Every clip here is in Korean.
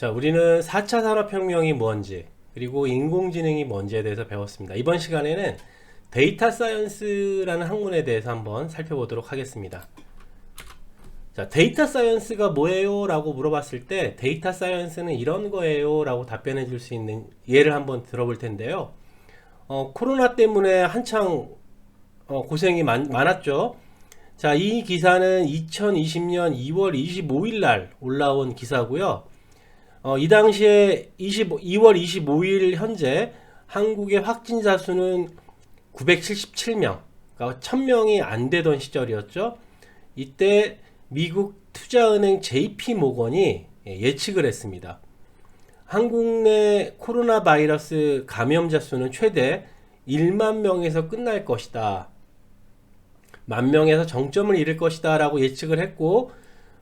자, 우리는 4차 산업혁명이 뭔지, 그리고 인공지능이 뭔지에 대해서 배웠습니다. 이번 시간에는 데이터 사이언스라는 학문에 대해서 한번 살펴보도록 하겠습니다. 자, 데이터 사이언스가 뭐예요? 라고 물어봤을 때 데이터 사이언스는 이런 거예요 라고 답변해 줄 수 있는 예를 한번 들어볼 텐데요. 코로나 때문에 한창 고생이 많았죠. 자, 이 기사는 2020년 2월 25일 날 올라온 기사고요. 이 당시에 2월 25일 현재 한국의 확진자 수는 977명, 그러니까 1000명이 안 되던 시절이었죠. 이때 미국 투자은행 JP 모건이 예측을 했습니다. 한국 내 코로나 바이러스 감염자 수는 최대 1만 명에서 끝날 것이다. 10,000명에서 정점을 이룰 것이다 라고 예측을 했고,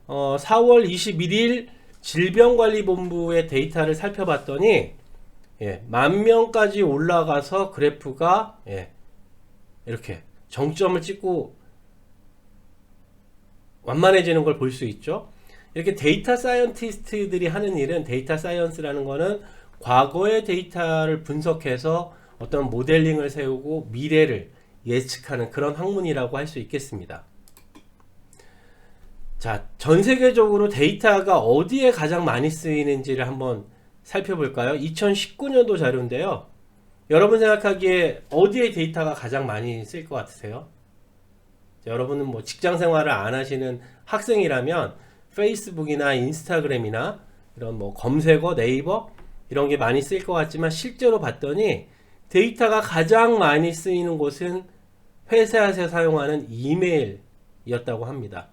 4월 21일 질병관리본부의 데이터를 살펴봤더니 10,000명까지 올라가서 그래프가 이렇게 정점을 찍고 완만해지는 걸 볼 수 있죠. 이렇게 데이터 사이언티스트들이 하는 일은, 데이터 사이언스라는 거는 과거의 데이터를 분석해서 어떤 모델링을 세우고 미래를 예측하는 그런 학문이라고 할 수 있겠습니다. 자, 전 세계적으로 데이터가 어디에 가장 많이 쓰이는지를 한번 살펴볼까요? 2019년도 자료인데요. 여러분 생각하기에 어디에 데이터가 가장 많이 쓸 것 같으세요? 자, 여러분은 뭐 직장 생활을 안 하시는 학생이라면 페이스북이나 인스타그램이나 이런 뭐 검색어, 네이버 이런 게 많이 쓸 것 같지만, 실제로 봤더니 데이터가 가장 많이 쓰이는 곳은 회사에서 사용하는 이메일이었다고 합니다.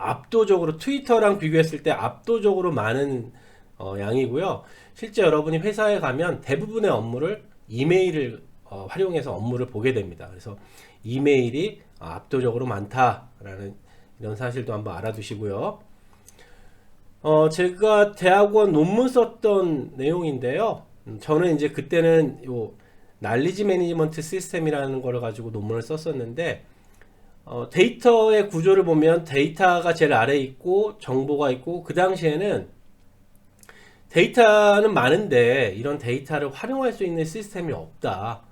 압도적으로 트위터랑 비교했을 때 압도적으로 많은 양이고요. 실제 여러분이 회사에 가면 대부분의 업무를 이메일을 활용해서 업무를 보게 됩니다. 그래서 이메일이 압도적으로 많다라는 이런 사실도 한번 알아두시고요. 제가 대학원 논문 썼던 내용인데요. 저는 이제 그때는 요 날리지 매니지먼트 시스템이라는 걸 가지고 논문을 썼었는데, 데이터의 구조를 보면 데이터가 제일 아래에 있고 정보가 있고, 그 당시에는 데이터는 많은데 이런 데이터를 활용할 수 있는 시스템이 없다.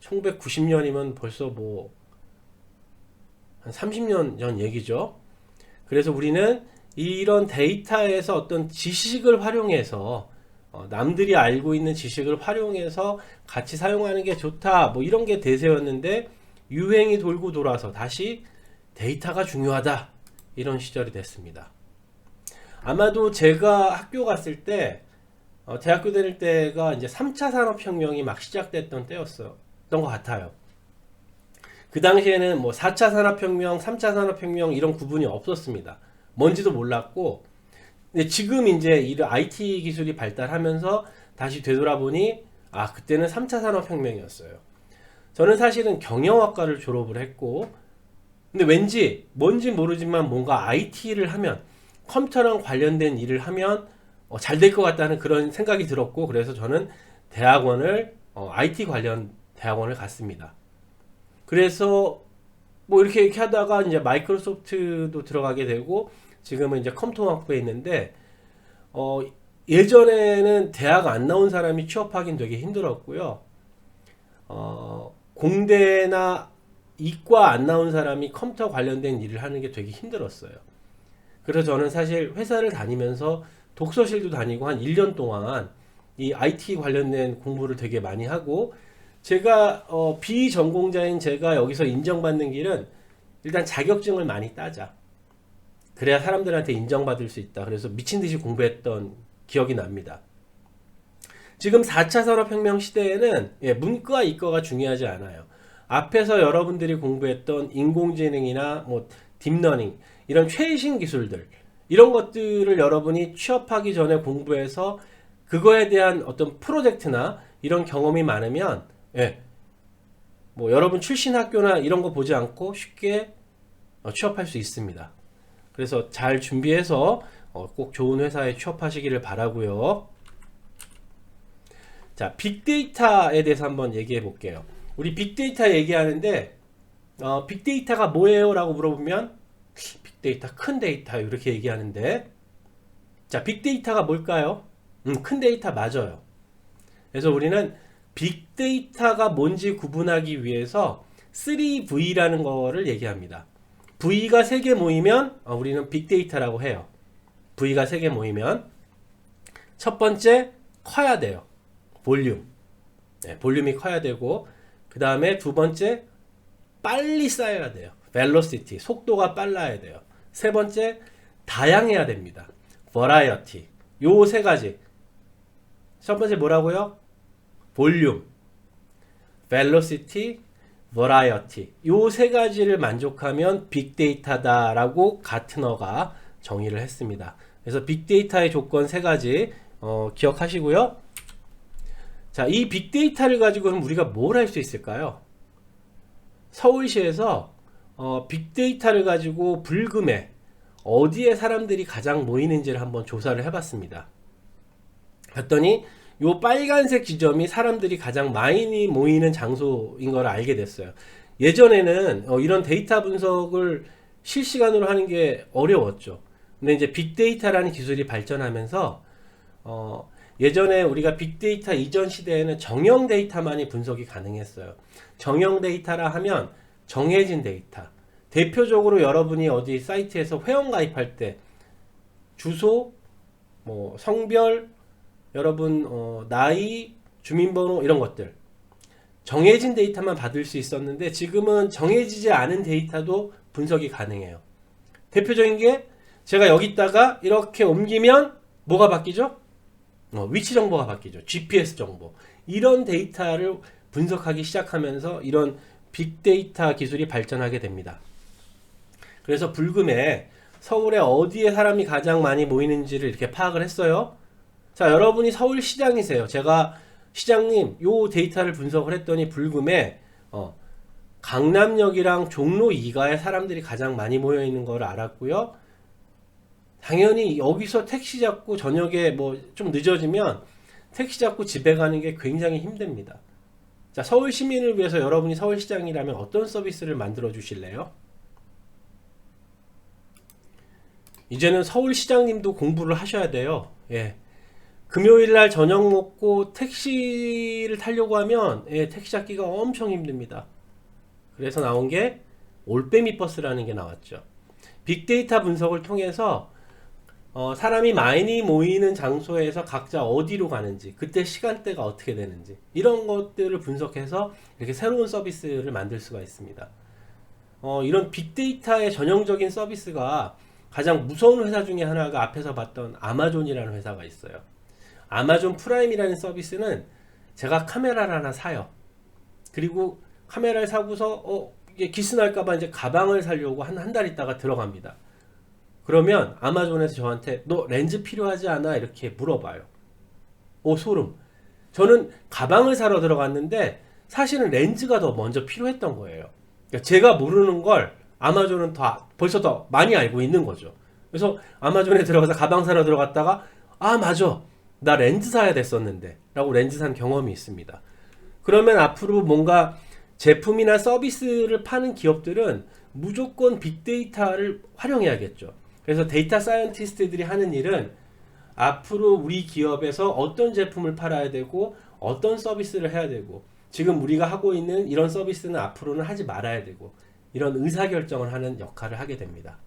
1990년이면 벌써 뭐 한 30년 전 얘기죠. 그래서 우리는 이런 데이터에서 어떤 지식을 활용해서 남들이 알고 있는 지식을 활용해서 같이 사용하는 게 좋다, 뭐 이런 게 대세였는데, 유행이 돌고 돌아서 다시 데이터가 중요하다, 이런 시절이 됐습니다. 아마도 제가 학교 갔을 때, 대학교 다닐 때가 이제 3차 산업혁명이 막 시작됐던 때였던 것 같아요. 그 당시에는 뭐 4차 산업혁명, 3차 산업혁명 이런 구분이 없었습니다. 뭔지도 몰랐고, 근데 지금 이제 이 IT 기술이 발달하면서 다시 되돌아보니, 그때는 3차 산업혁명이었어요. 저는 사실은 경영학과를 졸업을 했고, 근데 왠지 뭔지 모르지만 뭔가 IT를 하면, 컴퓨터랑 관련된 일을 하면 잘 될 것 같다는 그런 생각이 들었고, 그래서 저는 대학원을 IT 관련 대학원을 갔습니다. 그래서 뭐 이렇게 하다가 이제 마이크로소프트도 들어가게 되고, 지금은 이제 컴통학부에 있는데, 예전에는 대학 안 나온 사람이 취업하긴 되게 힘들었고요. 공대나 이과 안 나온 사람이 컴퓨터 관련된 일을 하는 게 되게 힘들었어요. 그래서 저는 사실 회사를 다니면서 독서실도 다니고 한 1년 동안 이 IT 관련된 공부를 되게 많이 하고, 제가 비전공자인 제가 여기서 인정받는 길은 일단 자격증을 많이 따자. 그래야 사람들한테 인정받을 수 있다. 그래서 미친 듯이 공부했던 기억이 납니다. 지금 4차 산업혁명 시대에는 문과, 이과가 중요하지 않아요. 앞에서 여러분들이 공부했던 인공지능이나 뭐 딥러닝, 이런 최신 기술들, 이런 것들을 여러분이 취업하기 전에 공부해서 그거에 대한 어떤 프로젝트나 이런 경험이 많으면, 뭐 여러분 출신 학교나 이런 거 보지 않고 쉽게 취업할 수 있습니다. 그래서 잘 준비해서 꼭 좋은 회사에 취업하시기를 바라고요. 자, 빅데이터에 대해서 한번 얘기해 볼게요. 우리 빅데이터 얘기하는데, 빅데이터가 뭐예요? 라고 물어보면 빅데이터, 큰 데이터 이렇게 얘기하는데, 자, 빅데이터가 뭘까요? 큰 데이터 맞아요. 그래서 우리는 빅데이터가 뭔지 구분하기 위해서 3V라는 거를 얘기합니다. V가 3개 모이면 우리는 빅데이터라고 해요. V가 3개 모이면 첫 번째 커야 돼요. 볼륨. 네, 볼륨이 커야 되고, 그 다음에 두 번째 빨리 쌓여야 돼요. velocity. 속도가 빨라야 돼요. 세 번째 다양해야 됩니다. variety. 요 세 가지. 첫 번째 뭐라고요? 볼륨, velocity, variety. 요 세 가지를 만족하면 빅데이터다라고 가트너가 정의를 했습니다. 그래서 빅데이터의 조건 세 가지 기억하시고요. 자, 이 빅데이터를 가지고는 우리가 뭘 할 수 있을까요? 서울시에서 빅데이터를 가지고 불금에 어디에 사람들이 가장 모이는지를 한번 조사를 해봤습니다. 봤더니 요 빨간색 지점이 사람들이 가장 많이 모이는 장소인 걸 알게 됐어요. 예전에는 이런 데이터 분석을 실시간으로 하는 게 어려웠죠. 근데 이제 빅데이터라는 기술이 발전하면서 예전에 우리가 빅데이터 이전 시대에는 정형 데이터만이 분석이 가능했어요. 정형 데이터라 하면 정해진 데이터. 대표적으로 여러분이 어디 사이트에서 회원 가입할 때 주소, 뭐 성별, 여러분 나이, 주민번호 이런 것들 정해진 데이터만 받을 수 있었는데 지금은 정해지지 않은 데이터도 분석이 가능해요. 대표적인 게 제가 여기다가 이렇게 옮기면 뭐가 바뀌죠? 위치 정보가 바뀌죠. GPS 정보. 이런 데이터를 분석하기 시작하면서 이런 빅데이터 기술이 발전하게 됩니다. 그래서 불금에 서울에 어디에 사람이 가장 많이 모이는지를 이렇게 파악을 했어요. 자, 여러분이 서울시장이세요. 제가 시장님 요 데이터를 분석을 했더니 불금에 강남역이랑 종로 2가에 사람들이 가장 많이 모여 있는 걸 알았고요. 당연히 여기서 택시 잡고 저녁에 뭐 좀 늦어지면 택시 잡고 집에 가는 게 굉장히 힘듭니다. 자, 서울 시민을 위해서 여러분이 서울시장이라면 어떤 서비스를 만들어 주실래요? 이제는 서울시장님도 공부를 하셔야 돼요. 예. 금요일날 저녁 먹고 택시를 타려고 하면 택시 잡기가 엄청 힘듭니다. 그래서 나온 게 올빼미 버스라는 게 나왔죠. 빅데이터 분석을 통해서 사람이 많이 모이는 장소에서 각자 어디로 가는지, 그때 시간대가 어떻게 되는지 이런 것들을 분석해서 이렇게 새로운 서비스를 만들 수가 있습니다. 이런 빅데이터의 전형적인 서비스가 가장 무서운 회사 중에 하나가 앞에서 봤던 아마존이라는 회사가 있어요. 아마존 프라임이라는 서비스는 제가 카메라를 하나 사요. 그리고 카메라를 사고서 이게 기스 날까봐 이제 가방을 사려고 한 달 있다가 들어갑니다. 그러면 아마존에서 저한테 너 렌즈 필요하지 않아? 이렇게 물어봐요. 소름. 저는 가방을 사러 들어갔는데 사실은 렌즈가 더 먼저 필요했던 거예요. 그러니까 제가 모르는 걸 아마존은 벌써 더 많이 알고 있는 거죠. 그래서 아마존에 들어가서 가방 사러 들어갔다가 맞아. 나 렌즈 사야 됐었는데 라고 렌즈 산 경험이 있습니다. 그러면 앞으로 뭔가 제품이나 서비스를 파는 기업들은 무조건 빅데이터를 활용해야겠죠. 그래서 데이터 사이언티스트들이 하는 일은 앞으로 우리 기업에서 어떤 제품을 팔아야 되고 어떤 서비스를 해야 되고 지금 우리가 하고 있는 이런 서비스는 앞으로는 하지 말아야 되고 이런 의사결정을 하는 역할을 하게 됩니다.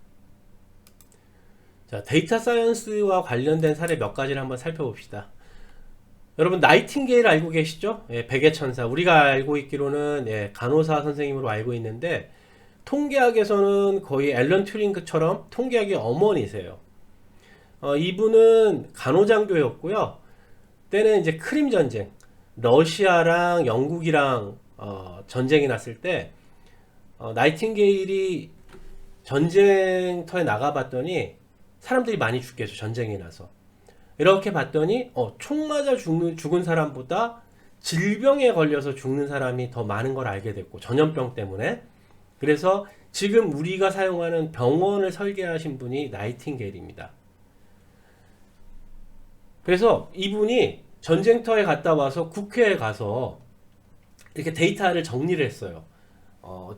자, 데이터 사이언스와 관련된 사례 몇 가지를 한번 살펴봅시다. 여러분 나이팅게일 알고 계시죠? 백의 천사. 우리가 알고 있기로는 간호사 선생님으로 알고 있는데 통계학에서는 거의 앨런 튜링크처럼 통계학의 어머니세요. 이분은 간호장교였고요. 때는 이제 크림 전쟁, 러시아랑 영국이랑 전쟁이 났을 때 나이팅게일이 전쟁터에 나가봤더니 사람들이 많이 죽겠죠. 전쟁이 나서. 이렇게 봤더니 총 맞아 죽은 사람보다 질병에 걸려서 죽는 사람이 더 많은 걸 알게 됐고 전염병 때문에. 그래서 지금 우리가 사용하는 병원을 설계하신 분이 나이팅게일입니다. 그래서 이분이 전쟁터에 갔다 와서 국회에 가서 이렇게 데이터를 정리를 했어요.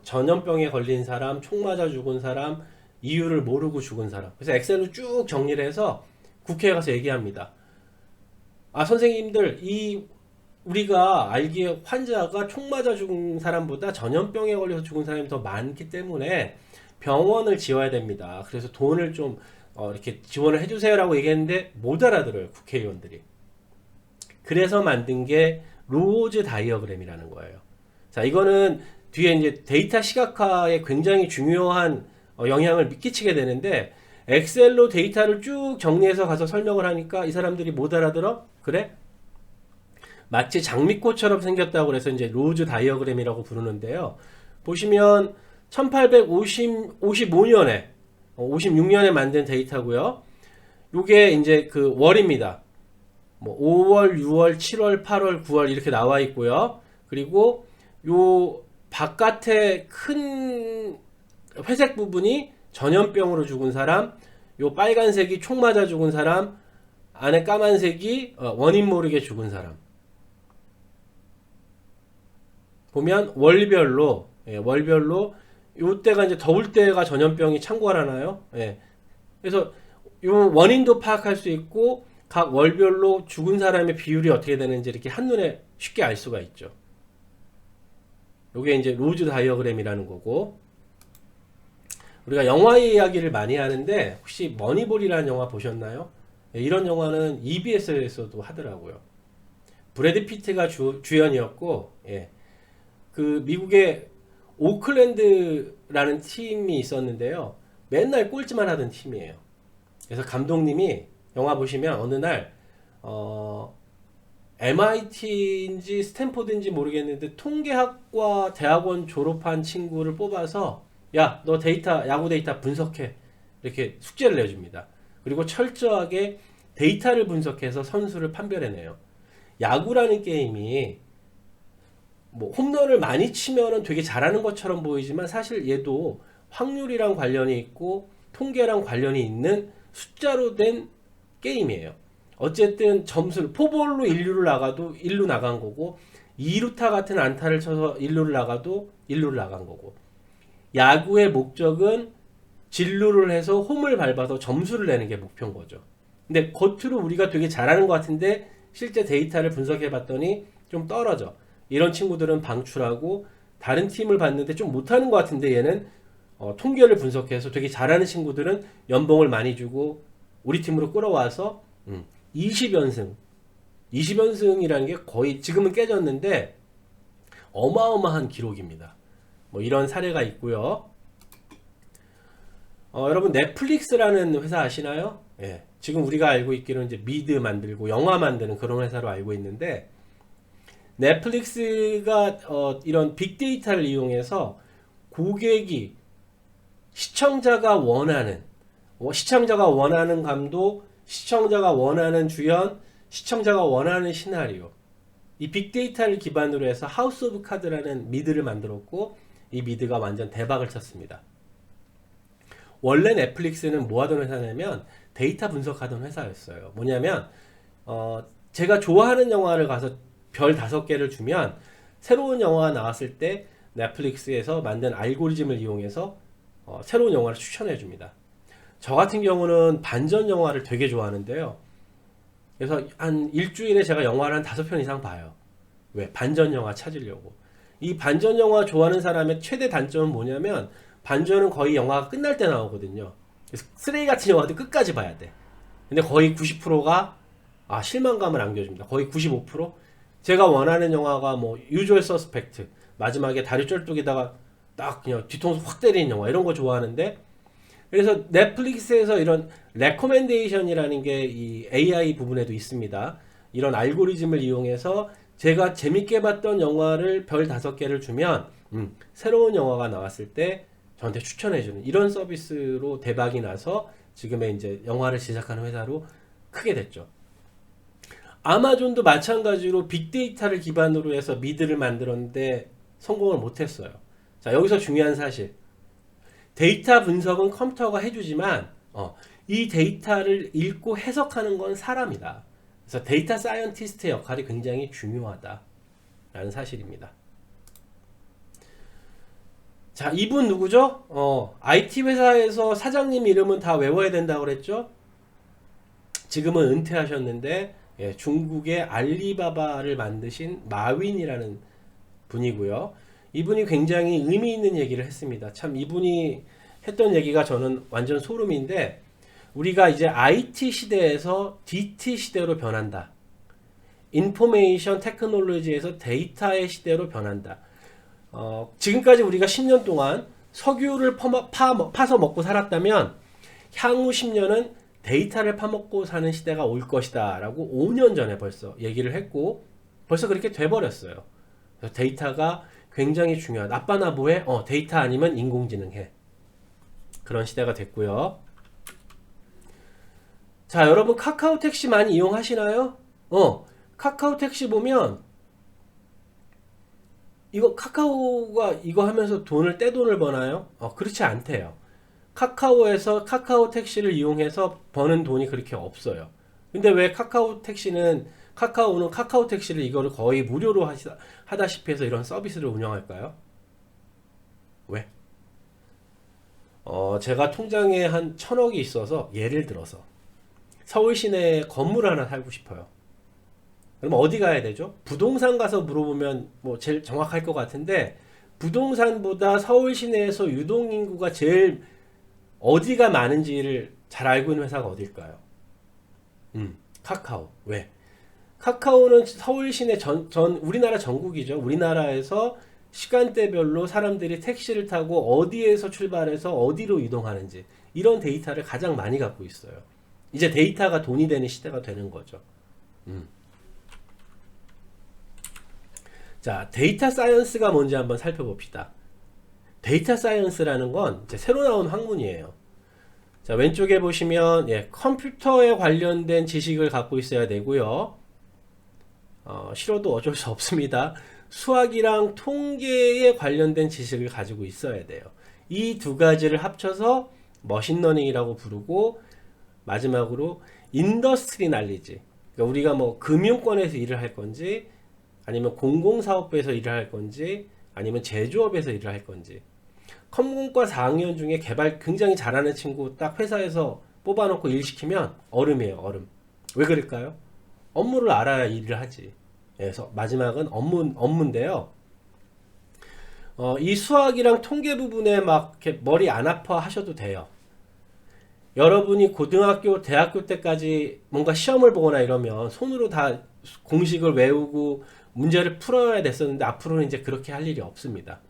전염병에 걸린 사람, 총 맞아 죽은 사람, 이유를 모르고 죽은 사람. 그래서 엑셀로 쭉 정리를 해서 국회에 가서 얘기합니다. 아, 선생님들, 우리가 알기에 환자가 총 맞아 죽은 사람보다 전염병에 걸려서 죽은 사람이 더 많기 때문에 병원을 지어야 됩니다. 그래서 돈을 좀 이렇게 지원을 해주세요라고 얘기했는데 못 알아들어요, 국회의원들이. 그래서 만든 게 로즈 다이어그램이라는 거예요. 자, 이거는 뒤에 이제 데이터 시각화에 굉장히 중요한 영향을 끼치게 되는데, 엑셀로 데이터를 쭉 정리해서 가서 설명을 하니까 이 사람들이 못 알아들어? 그래? 마치 장미꽃처럼 생겼다고 그래서 이제 로즈 다이어그램이라고 부르는데요. 보시면 1855년에 56년에 만든 데이터고요. 요게 이제 그 월입니다. 뭐 5월, 6월, 7월, 8월, 9월 이렇게 나와 있고요. 그리고 요 바깥에 큰 회색 부분이 전염병으로 죽은 사람, 요 빨간색이 총 맞아 죽은 사람, 안에 까만색이 원인 모르게 죽은 사람. 보면 월별로 요때가 이제 더울 때가 전염병이 창궐하나요? 예. 그래서 요 원인도 파악할 수 있고 각 월별로 죽은 사람의 비율이 어떻게 되는지 이렇게 한눈에 쉽게 알 수가 있죠. 요게 이제 로즈 다이어그램이라는 거고, 우리가 영화의 이야기를 많이 하는데 혹시 머니볼이라는 영화 보셨나요? 예, 이런 영화는 EBS에서도 하더라고요. 브래드 피트가 주연이었고, 예. 그 미국의 오클랜드라는 팀이 있었는데요. 맨날 꼴찌만 하던 팀이에요. 그래서 감독님이 영화 보시면 어느 날 MIT인지 스탠포드인지 모르겠는데 통계학과 대학원 졸업한 친구를 뽑아서 야, 너 야구 데이터 분석해. 이렇게 숙제를 내줍니다. 그리고 철저하게 데이터를 분석해서 선수를 판별해내요. 야구라는 게임이 뭐 홈런을 많이 치면은 되게 잘하는 것처럼 보이지만 사실 얘도 확률이랑 관련이 있고 통계랑 관련이 있는 숫자로 된 게임이에요. 어쨌든 점수를 포볼로 1루를 나가도 1루 나간 거고 2루타 같은 안타를 쳐서 1루를 나가도 1루를 나간 거고, 야구의 목적은 진루를 해서 홈을 밟아서 점수를 내는 게 목표인 거죠. 근데 겉으로 우리가 되게 잘하는 것 같은데 실제 데이터를 분석해 봤더니 좀 떨어져. 이런 친구들은 방출하고, 다른 팀을 봤는데 좀 못하는 것 같은데 얘는 통계를 분석해서 되게 잘하는 친구들은 연봉을 많이 주고 우리 팀으로 끌어와서 20연승 20연승이라는 게 거의 지금은 깨졌는데 어마어마한 기록입니다. 뭐 이런 사례가 있고요. 여러분 넷플릭스라는 회사 아시나요? 예, 지금 우리가 알고 있기로는 이제 미드 만들고 영화 만드는 그런 회사로 알고 있는데, 넷플릭스가 이런 빅데이터를 이용해서 고객이 시청자가 원하는 감독, 시청자가 원하는 주연, 시청자가 원하는 시나리오, 이 빅데이터를 기반으로 해서 하우스 오브 카드라는 미드를 만들었고, 이 미드가 완전 대박을 쳤습니다. 원래 넷플릭스는 뭐 하던 회사냐면 데이터 분석하던 회사였어요. 뭐냐면 제가 좋아하는 영화를 가서 별 5개를 주면 새로운 영화가 나왔을 때 넷플릭스에서 만든 알고리즘을 이용해서 새로운 영화를 추천해 줍니다. 저 같은 경우는 반전 영화를 되게 좋아하는데요. 그래서 한 일주일에 제가 영화를 한 5편 이상 봐요. 왜? 반전 영화 찾으려고. 이 반전 영화 좋아하는 사람의 최대 단점은 뭐냐면 반전은 거의 영화가 끝날 때 나오거든요. 그래서 쓰레기 같은 영화도 끝까지 봐야 돼. 근데 거의 90%가 실망감을 안겨줍니다. 거의 95%? 제가 원하는 영화가 뭐 유주얼 서스펙트, 마지막에 다리 쩔뚝에다가 딱 그냥 뒤통수 확 때리는 영화, 이런 거 좋아하는데, 그래서 넷플릭스에서 이런 레코멘데이션이라는 게 이 AI 부분에도 있습니다. 이런 알고리즘을 이용해서 제가 재밌게 봤던 영화를 별 5개를 주면 새로운 영화가 나왔을 때 저한테 추천해주는 이런 서비스로 대박이 나서 지금의 이제 영화를 제작하는 회사로 크게 됐죠. 아마존도 마찬가지로 빅데이터를 기반으로 해서 미드를 만들었는데 성공을 못했어요. 자, 여기서 중요한 사실. 데이터 분석은 컴퓨터가 해주지만 이 데이터를 읽고 해석하는 건 사람이다. 그래서 데이터 사이언티스트의 역할이 굉장히 중요하다라는 사실입니다. 자, 이분 누구죠? IT 회사에서 사장님 이름은 다 외워야 된다고 그랬죠? 지금은 은퇴하셨는데 중국의 알리바바를 만드신 마윈이라는 분이고요. 이분이 굉장히 의미 있는 얘기를 했습니다. 참 이분이 했던 얘기가 저는 완전 소름인데, 우리가 이제 IT 시대에서 DT 시대로 변한다. 인포메이션 테크놀로지에서 데이터의 시대로 변한다. 지금까지 우리가 10년 동안 석유를 파서 먹고 살았다면 향후 10년은 데이터를 파먹고 사는 시대가 올 것이다 라고 5년 전에 벌써 얘기를 했고, 벌써 그렇게 돼버렸어요. 그래서 데이터가 굉장히 중요하다. 아빠 나 뭐해? 데이터 아니면 인공지능 해. 그런 시대가 됐고요. 자, 여러분 카카오 택시 많이 이용하시나요? 카카오 택시 보면 이거 카카오가 이거 하면서 떼돈을 버나요? 그렇지 않대요. 카카오에서 카카오 택시를 이용해서 버는 돈이 그렇게 없어요. 근데 왜 카카오는 카카오 택시를 이거를 거의 무료로 하다시피 해서 이런 서비스를 운영할까요? 왜? 제가 통장에 한 1,000억이 있어서, 예를 들어서 서울 시내에 건물을 하나 살고 싶어요. 그럼 어디 가야 되죠? 부동산 가서 물어보면 뭐 제일 정확할 것 같은데, 부동산보다 서울 시내에서 유동인구가 제일 어디가 많은지를 잘 알고 있는 회사가 어딜까요? 카카오. 왜? 카카오는 서울 시내 우리나라 전국이죠. 우리나라에서 시간대별로 사람들이 택시를 타고 어디에서 출발해서 어디로 이동하는지, 이런 데이터를 가장 많이 갖고 있어요. 이제 데이터가 돈이 되는 시대가 되는 거죠. 자, 데이터 사이언스가 뭔지 한번 살펴봅시다. 데이터 사이언스라는 건 이제 새로 나온 학문이에요. 자, 왼쪽에 보시면 컴퓨터에 관련된 지식을 갖고 있어야 되고요. 싫어도 어쩔 수 없습니다. 수학이랑 통계에 관련된 지식을 가지고 있어야 돼요. 이 두 가지를 합쳐서 머신러닝이라고 부르고, 마지막으로 인더스트리 날리지. 그러니까 우리가 뭐 금융권에서 일을 할 건지, 아니면 공공사업부에서 일을 할 건지, 아니면 제조업에서 일을 할 건지. 컴공과 4학년 중에 개발 굉장히 잘하는 친구 딱 회사에서 뽑아놓고 일 시키면 얼음이에요, 얼음. 왜 그럴까요? 업무를 알아야 일을 하지. 그래서 마지막은 업무인데요. 이 수학이랑 통계 부분에 막 이렇게 머리 안 아파 하셔도 돼요. 여러분이 고등학교, 대학교 때까지 뭔가 시험을 보거나 이러면 손으로 다 공식을 외우고 문제를 풀어야 됐었는데, 앞으로는 이제 그렇게 할 일이 없습니다.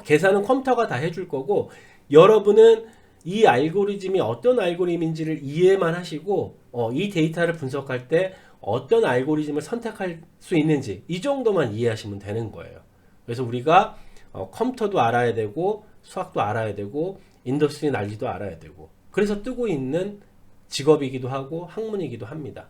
계산은 컴퓨터가 다 해줄 거고, 여러분은 이 알고리즘이 어떤 알고리즘인지를 이해만 하시고, 이 데이터를 분석할 때 어떤 알고리즘을 선택할 수 있는지, 이 정도만 이해하시면 되는 거예요. 그래서 우리가 컴퓨터도 알아야 되고, 수학도 알아야 되고, 인더스트리 난리도 알아야 되고, 그래서 뜨고 있는 직업이기도 하고 학문이기도 합니다.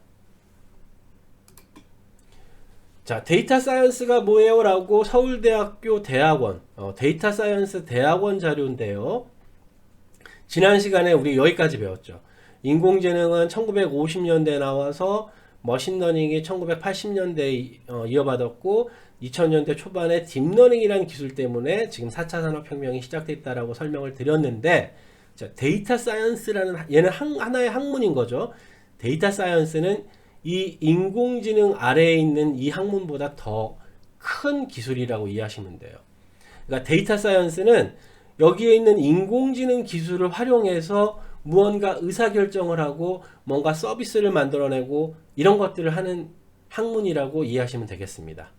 자, 데이터 사이언스가 뭐예요? 라고 서울대학교 대학원, 데이터 사이언스 대학원 자료인데요. 지난 시간에 우리 여기까지 배웠죠. 인공지능은 1950년대에 나와서 머신러닝이 1980년대에 이어받았고, 2000년대 초반에 딥러닝이라는 기술 때문에 지금 4차 산업혁명이 시작됐다라고 설명을 드렸는데, 자, 데이터 사이언스라는, 얘는 하나의 학문인 거죠. 데이터 사이언스는 이 인공지능 아래에 있는 이 학문보다 더 큰 기술이라고 이해하시면 돼요. 그러니까 데이터 사이언스는 여기에 있는 인공지능 기술을 활용해서 무언가 의사결정을 하고 뭔가 서비스를 만들어내고 이런 것들을 하는 학문이라고 이해하시면 되겠습니다.